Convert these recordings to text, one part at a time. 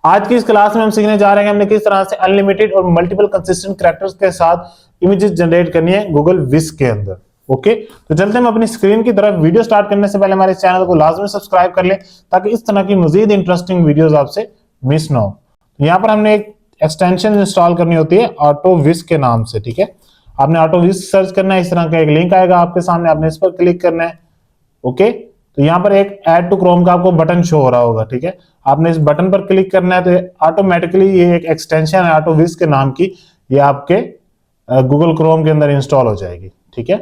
आज की इस क्लास में हम सीखने जा रहे हैं हमने किस तरह से अनलिमिटेड और मल्टीपल कंसिस्टेंट कैरेक्टर्स के साथ इमेजेस जनरेट करनी है गूगल विस्क के अंदर। ओके, तो चलते हैं हम अपनी स्क्रीन की तरफ। वीडियो स्टार्ट करने से पहले हमारे चैनल को लाजमी सब्सक्राइब कर लें ताकि इस तरह की मजीद इंटरेस्टिंग वीडियोस आपसे मिस ना हो। यहाँ पर हमने एक एक्सटेंशन इंस्टॉल करनी होती है ऑटो विस्क के नाम से। ठीक है, आपने ऑटो विस्क सर्च करना है, इस तरह का एक लिंक आएगा आपके सामने, आपने इस पर क्लिक करना है। ओके, तो यहाँ पर एक ऐड टू क्रोम का आपको बटन शो हो रहा होगा। ठीक है, आपने इस बटन पर क्लिक करना है तो ऑटोमेटिकली ये एक एक्सटेंशन है ऑटो विस्क के नाम की, ये आपके गूगल क्रोम के अंदर इंस्टॉल हो जाएगी। ठीक है,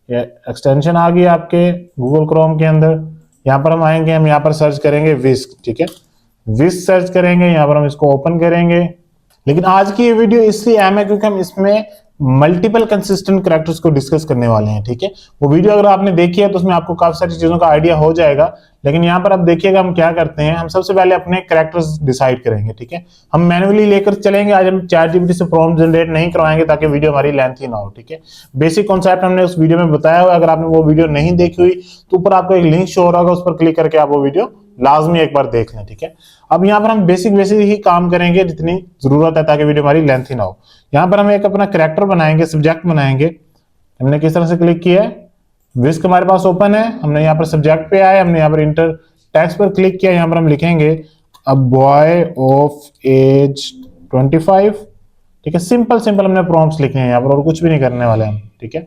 ये एक्सटेंशन आ गई आपके गूगल क्रोम के अंदर। यहाँ पर हम आएंगे, हम यहाँ पर सर्च करेंगे विस्क। ठीक है, विस्क सर्च करेंगे, यहाँ पर हम इसको ओपन करेंगे। लेकिन आज की ये वीडियो इसलिए अहम है क्योंकि हम इसमें मल्टीपल कंसिस्टेंट कैरेक्टर्स को डिस्कस करने वाले हैं। ठीक है, वो वीडियो अगर आपने देखी है तो उसमें आपको काफी सारी चीजों का आइडिया हो जाएगा। लेकिन यहाँ पर आप देखिएगा हम क्या करते हैं, हम सबसे पहले अपने कैरेक्टर्स डिसाइड करेंगे। ठीक है, हम मैन्युअली लेकर चलेंगे। आज हम चैट जीपीटी से प्रॉम्प्ट जनरेट नहीं करवाएंगे ताकि वीडियो हमारी लेंथी ना हो। ठीक है, बेसिक कॉन्सेप्ट हमने उस वीडियो में बताया हुआ, अगर आपने वो वीडियो नहीं देखी हुई तो ऊपर आपको एक लिंक शो हो रहा होगा, उस पर क्लिक करके आप वो वीडियो लाजमी एक बार देख लें। ठीक है, अब यहाँ पर हम बेसिक ही काम करेंगे जितनी जरूरत है ताकि वीडियो हमारी लेंथी ना हो। यहाँ पर हम एक अपना कैरेक्टर बनाएंगे, सब्जेक्ट बनाएंगे। हमने किस तरह से क्लिक किया है, विस्क हमारे पास ओपन है, हमने यहाँ पर सब्जेक्ट पे आए, हमने यहाँ पर इंटर टेक्स्ट पर क्लिक किया। यहाँ पर हम लिखेंगे अ बॉय ऑफ एज 25। ठीक है, सिंपल सिंपल हमने प्रॉम्प्ट्स लिखे हैं यहाँ पर और कुछ भी नहीं करने वाले हम। ठीक है,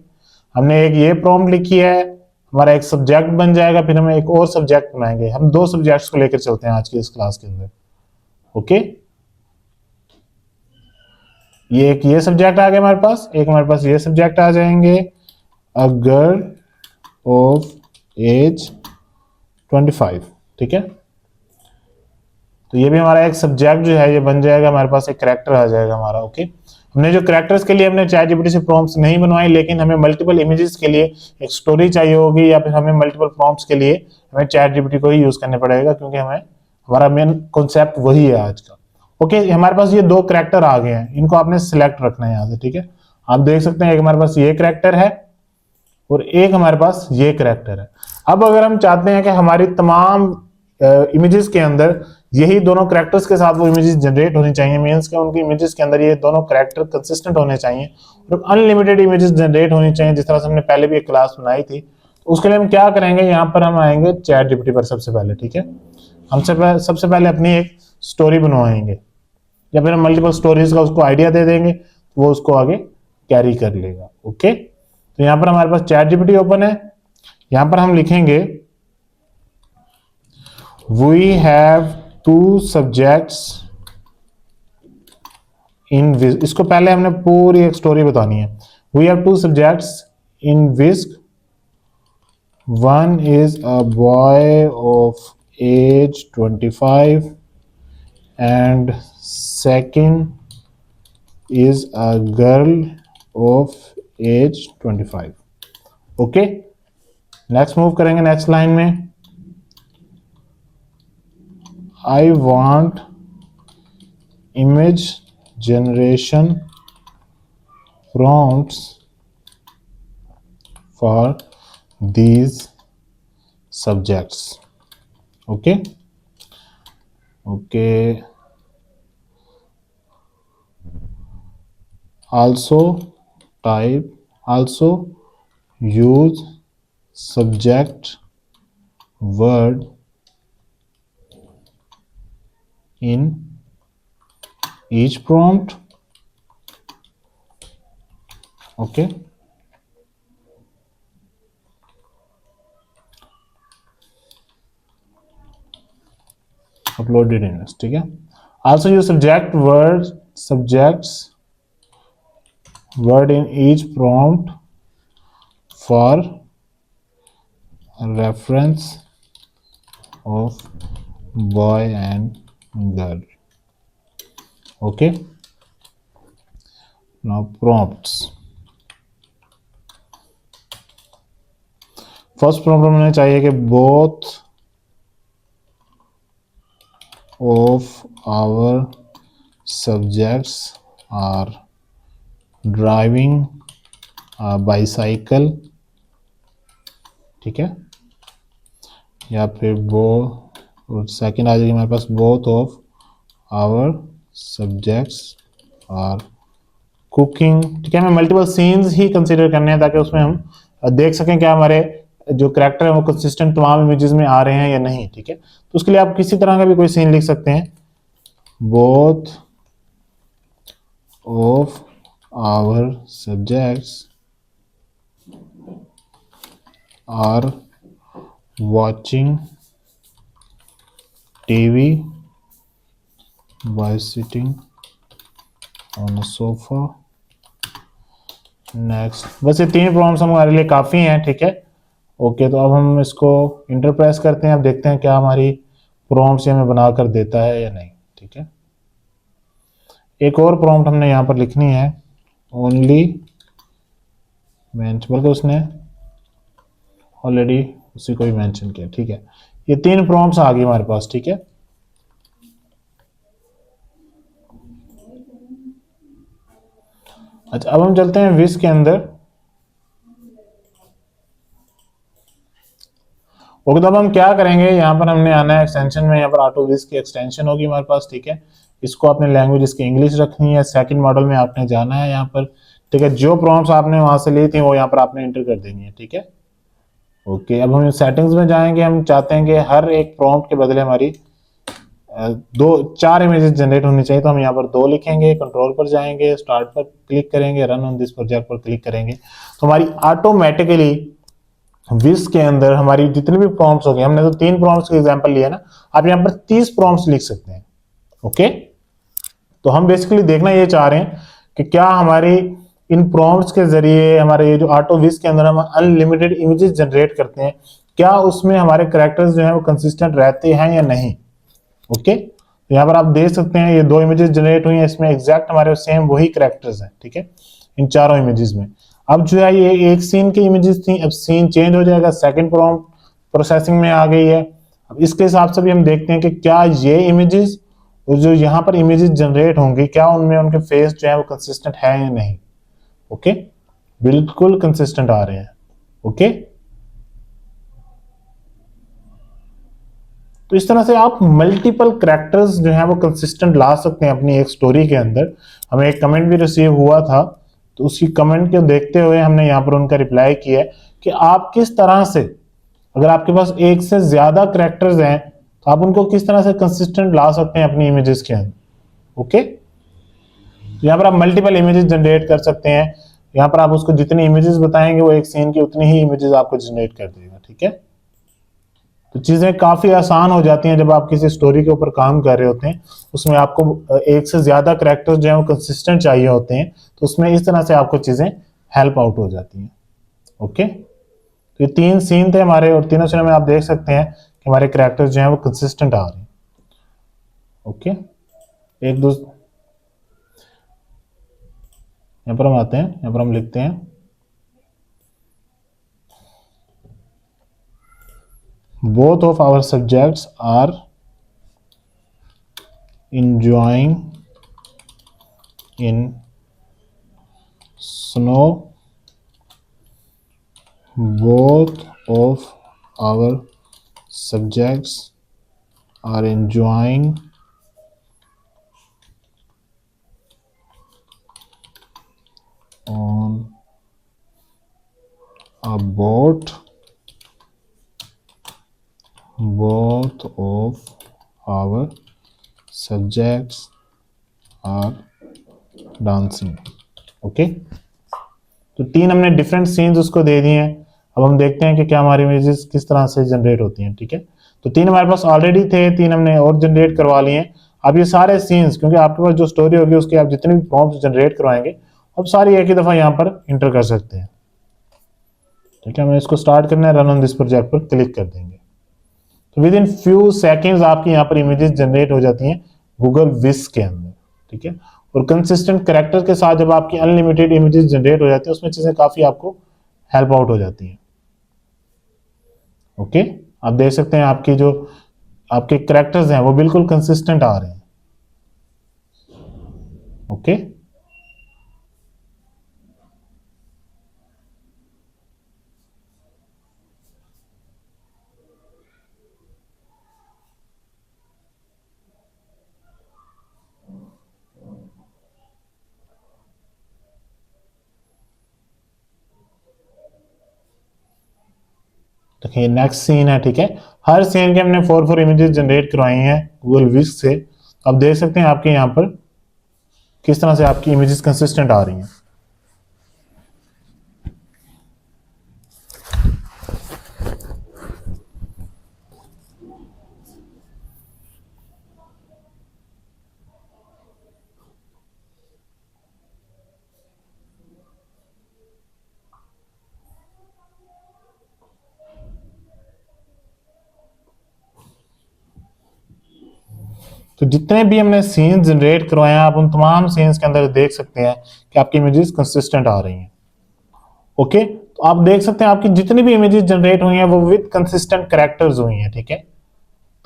हमने एक ये प्रॉम्प्ट लिखी है, हमारा एक सब्जेक्ट बन जाएगा, फिर हम एक और सब्जेक्ट बनाएंगे। हम दो सब्जेक्ट्स को लेकर चलते हैं आज की इस क्लास के अंदर। ओके, ये सब्जेक्ट आ गया हमारे पास, एक हमारे पास ये सब्जेक्ट आ जाएंगे, अ गर्ल ऑफ एज 25। ठीक है, तो ये भी हमारा एक सब्जेक्ट जो है ये बन जाएगा, हमारे पास एक कैरेक्टर आ जाएगा हमारा। ओके, हमने जो कैरेक्टर्स के लिए हमने चैट जीपीटी से प्रॉम्प्ट्स नहीं बनवाए, लेकिन हमें मल्टीपल इमेजेस के लिए एक स्टोरी चाहिए होगी या फिर हमें मल्टीपल प्रॉम्प्ट्स के लिए हमें चैट जीपीटी को ही यूज करने पड़ेगा, क्योंकि हमारा मेन कॉन्सेप्ट वही है आज का। ओके, हमारे पास ये दो कैरेक्टर आ गए हैं, इनको आपने सिलेक्ट रखना है यहाँ से। ठीक है, आप देख सकते हैं एक हमारे पास ये कैरेक्टर है और एक हमारे पास ये कैरेक्टर है। अब अगर हम चाहते हैं कि हमारी तमाम इमेजेस के अंदर यही दोनों कैरेक्टर्स के साथ वो इमेजेस जनरेट होनी चाहिए, मींस कि उनकी इमेजेस के अंदर ये दोनों कैरेक्टर कंसिस्टेंट होने चाहिए और अनलिमिटेड इमेजेस जनरेट होनी चाहिए, जिस तरह से हमने पहले भी एक क्लास बनाई थी। तो उसके लिए हम क्या करेंगे, यहाँ पर हम आएंगे चैट जीपीटी पर सबसे पहले। ठीक है, हम सबसे पहले अपनी एक स्टोरी बनवाएंगे या फिर हम मल्टीपल स्टोरीज का उसको आइडिया दे देंगे, वो उसको आगे कैरी कर लेगा। ओके, तो यहाँ पर हमारे पास चैट जीपीटी ओपन है, यहाँ पर हम लिखेंगे we have two subjects in विस्क। इसको पहले हमने पूरी एक स्टोरी बतानी है। We have two subjects in विस्क, one is a boy of age 25 and second is a girl of age 25. Okay, next move करेंगे नेक्स्ट लाइन में, I want image generation prompts for these subjects. okay okay also use subject word in each prompt. okay, uploaded in this. ठीक है, also use subjects word in each prompt for reference of boy and girl. okay, now prompts. First prompt हमें चाहिए कि both of our subjects are driving a bicycle. ठीक है, या फिर वो सेकंड आ जाएगी हमारे पास both of our subjects are cooking, ठीक है। हमें मल्टीपल सीन्स ही कंसीडर करने हैं ताकि उसमें हम देख सकें क्या हमारे जो करेक्टर है वो कंसिस्टेंट तमाम इमेजेस में आ रहे हैं या नहीं, ठीक है। तो उसके लिए आप किसी तरह का भी कोई सीन लिख सकते हैं। Both of our subjects are watching TV by sitting on a sofa next। बस ये 3 प्रॉम्प्ट्स हमारे लिए काफ़ी हैं, ठीक है। ओके, तो अब हम इसको इंटरप्रेस करते हैं। अब देखते हैं क्या हमारी प्रॉम्प्ट्स हमें बनाकर देता है या नहीं, ठीक है। एक और प्रॉम्प्ट हमने यहाँ पर लिखनी है, ओनली मेंशन, बल्कि उसने ऑलरेडी उसी को ही मेंशन किया, ठीक है। ये 3 प्रॉम्प्ट्स आ गई हमारे पास, ठीक है। अच्छा, अब हम चलते हैं विस के अंदर। ओके, तो अब हम क्या करेंगे, यहाँ पर हमने आना है एक्सटेंशन में, यहाँ पर ऑटो विस की एक्सटेंशन होगी हमारे पास, ठीक है। इसको आपने लैंग्वेज इसकी इंग्लिश रखनी है। सेकंड मॉडल में आपने जाना है यहाँ पर, ठीक है। जो प्रॉम्प्ट्स आपने वहां से ली थी वो यहाँ पर आपने एंटर कर देनी है, ठीक है। ओके, अब हम सेटिंग्स में जाएंगे। हम चाहते हैं कि हर एक प्रॉम्प्ट के बदले हमारी 4 इमेजेस जनरेट होनी चाहिए। तो हम यहाँ पर 2 लिखेंगे, कंट्रोल पर जाएंगे, स्टार्ट पर क्लिक करेंगे, रन ऑन दिस प्रोजेक्ट पर क्लिक करेंगे, तो हमारी ऑटोमेटिकली विस के अंदर हमारी जितने भी प्रॉम्प्ट्स हो गए, हमने तो 3 प्रॉम्प्ट्स का एग्जांपल लिया ना, आप यहाँ पर 30 प्रॉम्प्ट्स लिख सकते हैं। ओके, तो हम बेसिकली देखना ये चाह रहे हैं कि क्या हमारी इन प्रॉम्प्ट्स के जरिए हमारे ये जो ऑटो विस के अंदर हम अनलिमिटेड इमेजेस जनरेट करते हैं, क्या उसमें हमारे कैरेक्टर्स जो है वो कंसिस्टेंट रहते हैं या नहीं। ओके, तो यहाँ पर आप देख सकते हैं ये 2 इमेजेस जनरेट हुई हैं, इसमें एग्जैक्ट हमारे सेम वही कैरेक्टर्स हैं, ठीक है, इन चारों इमेजेस में। अब जो है ये एक सीन की इमेजेस थी, अब सीन चेंज हो जाएगा, सेकंड प्रॉम्प्ट प्रोसेसिंग में आ गई है। अब इसके हिसाब से भी हम देखते हैं कि क्या ये इमेजेस और जो यहाँ पर इमेजेस जनरेट होंगी, क्या उनमें उनके फेस जो है वो कंसिस्टेंट है या नहीं। ओके, बिल्कुल कंसिस्टेंट आ रहे हैं। ओके, तो इस तरह से आप मल्टीपल कैरेक्टर्स जो है वो कंसिस्टेंट ला सकते हैं अपनी एक स्टोरी के अंदर। हमें एक कमेंट भी रिसीव हुआ था, तो उसी कमेंट को देखते हुए हमने यहाँ पर उनका रिप्लाई किया है कि आप किस तरह से, अगर आपके पास एक से ज्यादा कैरेक्टर्स हैं तो आप उनको किस तरह से कंसिस्टेंट ला सकते हैं अपनी इमेजेस के अंदर। ओके, तो यहाँ पर आप मल्टीपल इमेजेस जनरेट कर सकते हैं। यहाँ पर आप उसको जितनी इमेजेस बताएंगे वो एक सीन की उतनी ही इमेजेस आपको जनरेट कर देगा, ठीक है। तो चीजें काफी आसान हो जाती हैं जब आप किसी स्टोरी के ऊपर काम कर रहे होते हैं, उसमें आपको एक से ज्यादा कैरेक्टर्स जो है वो कंसिस्टेंट चाहिए होते हैं, तो उसमें इस तरह से आपको चीजें हेल्प आउट हो जाती हैं। ओके, तो ये 3 सीन थे हमारे, और तीनों सीनों में आप देख सकते हैं कि हमारे कैरेक्टर्स जो हैं वो कंसिस्टेंट आ रहे हैं। ओके, एक दूसरे यहाँ पर हम आते हैं, यहाँ पर हम लिखते हैं both of our subjects are enjoying in snow, both of our subjects are enjoying on a boat, both of our subjects are dancing। Okay, तो 3 हमने डिफरेंट सीन्स उसको दे दिए हैं। अब हम देखते हैं कि क्या हमारी इमेजेस किस तरह से जनरेट होती हैं, ठीक है। तो 3 हमारे पास ऑलरेडी थे, 3 हमने और जनरेट करवा लिए हैं। अब ये सारे सीन्स, क्योंकि आपके पास जो स्टोरी होगी उसके आप जितने भी प्रॉम्प्ट्स जनरेट करवाएंगे, अब सारी एक ही दफा यहाँ पर इंटर कर सकते हैं, ठीक है। हमें इसको स्टार्ट करना है, रन ऑन दिस प्रोजेक्ट पर क्लिक कर देंगे, तो विद इन फ्यू सेकेंड्स आपकी यहाँ पर इमेजेस जनरेट हो जाती हैं गूगल विस के अंदर, ठीक है। और कंसिस्टेंट कैरेक्टर के साथ जब आपकी अनलिमिटेड इमेजेस जनरेट हो जाती है, उसमें चीजें काफी आपको हेल्प आउट हो जाती हैं। ओके, आप देख सकते हैं आपकी जो आपके कैरेक्टर्स हैं वो बिल्कुल कंसिस्टेंट आ रहे हैं। ओके, देखिए नेक्स्ट सीन है, ठीक है। हर सीन के हमने 4 इमेजेस जनरेट करवाई हैं गूगल विस्क से। आप देख सकते हैं आपके यहाँ पर किस तरह से आपकी इमेजेस कंसिस्टेंट आ रही हैं। तो जितने भी हमने सीन्स जनरेट करवाए हैं, आप उन तमाम सीन्स के अंदर देख सकते हैं कि आपकी इमेजेस कंसिस्टेंट आ रही हैं। ओके, तो आप देख सकते हैं आपकी जितनी भी इमेजेस जनरेट हुई हैं वो विद कंसिस्टेंट कैरेक्टर्स हुई हैं, ठीक है।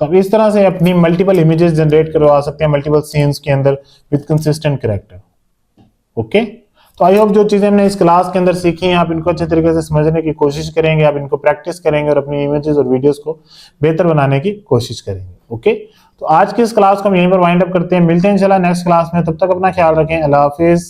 तो आप इस तरह से अपनी मल्टीपल इमेजेस जनरेट करवा सकते हैं मल्टीपल सीन्स के अंदर विद कंसिस्टेंट कैरेक्टर। ओके, तो आई होप जो चीजें हमने इस क्लास के अंदर सीखी हैं आप इनको अच्छे तरीके से समझने की कोशिश करेंगे, आप इनको प्रैक्टिस करेंगे और अपनी इमेजेस और वीडियोस को बेहतर बनाने की कोशिश करेंगे। ओके, तो आज की इस क्लास को हम यहीं पर वाइंड अप करते हैं, मिलते हैं इंशाल्लाह नेक्स्ट क्लास में। तब तक अपना ख्याल रखें, अल्लाह हाफिज।